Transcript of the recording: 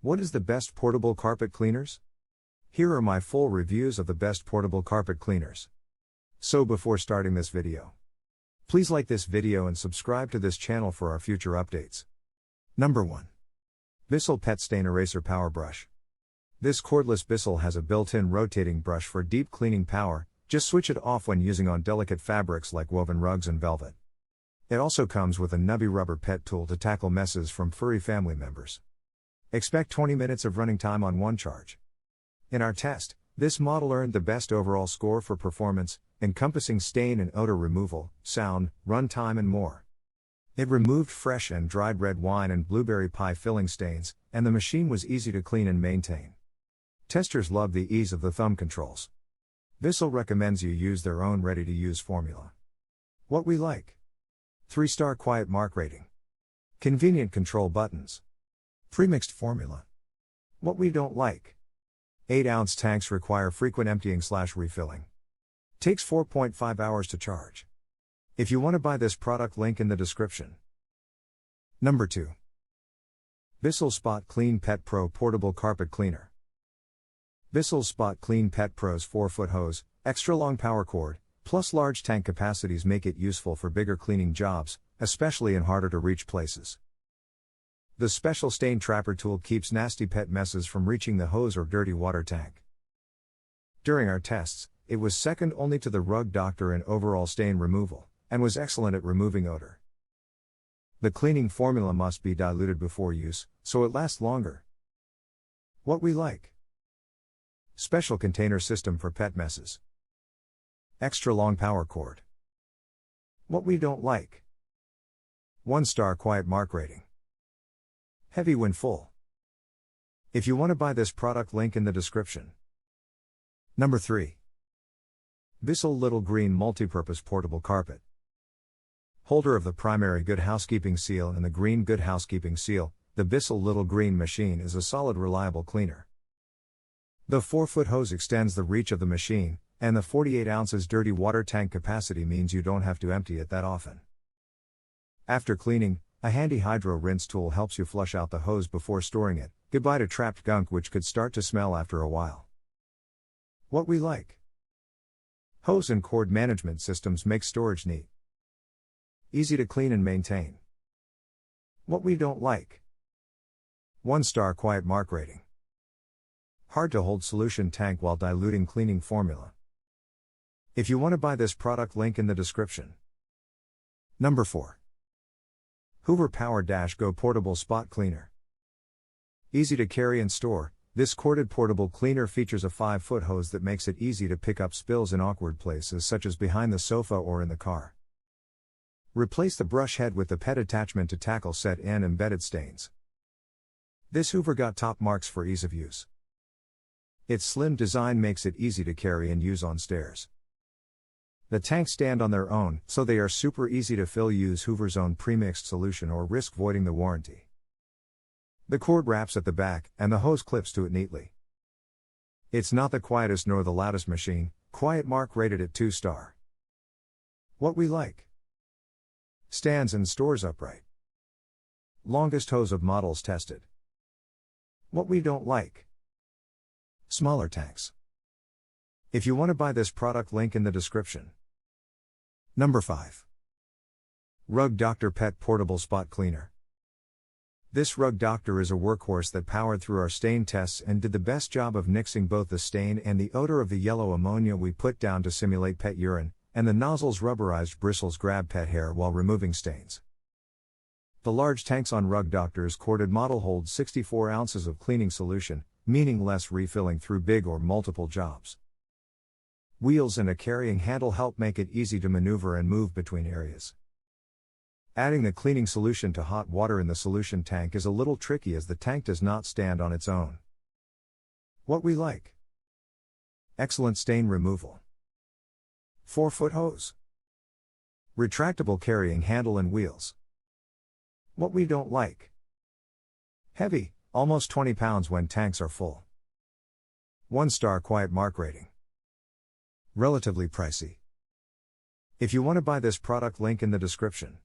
What is the best portable carpet cleaners? Here are my full reviews of the best portable carpet cleaners. So before starting this video, please like this video and subscribe to this channel for our future updates. Number 1. Bissell Pet Stain Eraser PowerBrush. This cordless Bissell has a built-in rotating brush for deep cleaning power. Just switch it off when using on delicate fabrics like woven rugs and velvet. It also comes with a nubby rubber pet tool to tackle messes from furry family members. Expect 20 minutes of running time on one charge. In our test, this model earned the best overall score for performance, encompassing stain and odor removal, sound, run time and more. It removed fresh and dried red wine and blueberry pie filling stains, and the machine was easy to clean and maintain. Testers loved the ease of the thumb controls. Bissell recommends you use their own ready-to-use formula. What we like: 3-star quiet mark rating, convenient control buttons, premixed formula. What we don't like: 8-ounce tanks require frequent emptying/refilling. Takes 4.5 hours to charge. If you want to buy this product, link in the description. Number 2. Bissell SpotClean Pet Pro Portable Carpet Cleaner. Bissell's SpotClean Pet Pro's 4-foot hose, extra long power cord, plus large tank capacities make it useful for bigger cleaning jobs, especially in harder to reach places. The special stain trapper tool keeps nasty pet messes from reaching the hose or dirty water tank. During our tests, it was second only to the Rug Doctor in overall stain removal, and was excellent at removing odor. The cleaning formula must be diluted before use, so it lasts longer. What we like: special container system for pet messes, extra long power cord. What we don't like: 1-star quiet mark rating, heavy when full. If you want to buy this product, link in the description. Number 3. Bissell Little Green Multipurpose Portable Carpet. Holder of the primary Good Housekeeping seal and the green Good Housekeeping seal, the Bissell Little Green machine is a solid, reliable cleaner. The 4-foot hose extends the reach of the machine, and the 48 ounces dirty water tank capacity means you don't have to empty it that often. After cleaning, a handy hydro rinse tool helps you flush out the hose before storing it. Goodbye to trapped gunk, which could start to smell after a while. What we like: hose and cord management systems make storage neat, easy to clean and maintain. What we don't like: 1-star quiet mark rating, hard to hold solution tank while diluting cleaning formula. If you want to buy this product, link in the description. Number 4. Hoover PowerDash Go Portable Spot Cleaner. Easy to carry and store, this corded portable cleaner features a 5-foot hose that makes it easy to pick up spills in awkward places such as behind the sofa or in the car. Replace the brush head with the pet attachment to tackle set and embedded stains. This Hoover got top marks for ease of use. Its slim design makes it easy to carry and use on stairs. The tanks stand on their own, so they are super easy to fill. Use Hoover's own premixed solution or risk voiding the warranty. The cord wraps at the back, and the hose clips to it neatly. It's not the quietest nor the loudest machine, quiet mark rated at 2-star. What we like: stands and stores upright. Longest hose of models tested. What we don't like: smaller tanks. If you want to buy this product, link in the description. Number 5. Rug Doctor Pet Portable Spot Cleaner. This Rug Doctor is a workhorse that powered through our stain tests and did the best job of nixing both the stain and the odor of the yellow ammonia we put down to simulate pet urine, and the nozzle's rubberized bristles grab pet hair while removing stains. The large tanks on Rug Doctor's corded model hold 64 ounces of cleaning solution, meaning less refilling through big or multiple jobs. Wheels and a carrying handle help make it easy to maneuver and move between areas. Adding the cleaning solution to hot water in the solution tank is a little tricky as the tank does not stand on its own. What we like: excellent stain removal, 4-foot hose, retractable carrying handle and wheels. What we don't like: heavy, almost 20 pounds when tanks are full. 1-star quiet mark rating. Relatively pricey. If you want to buy this product, link in the description.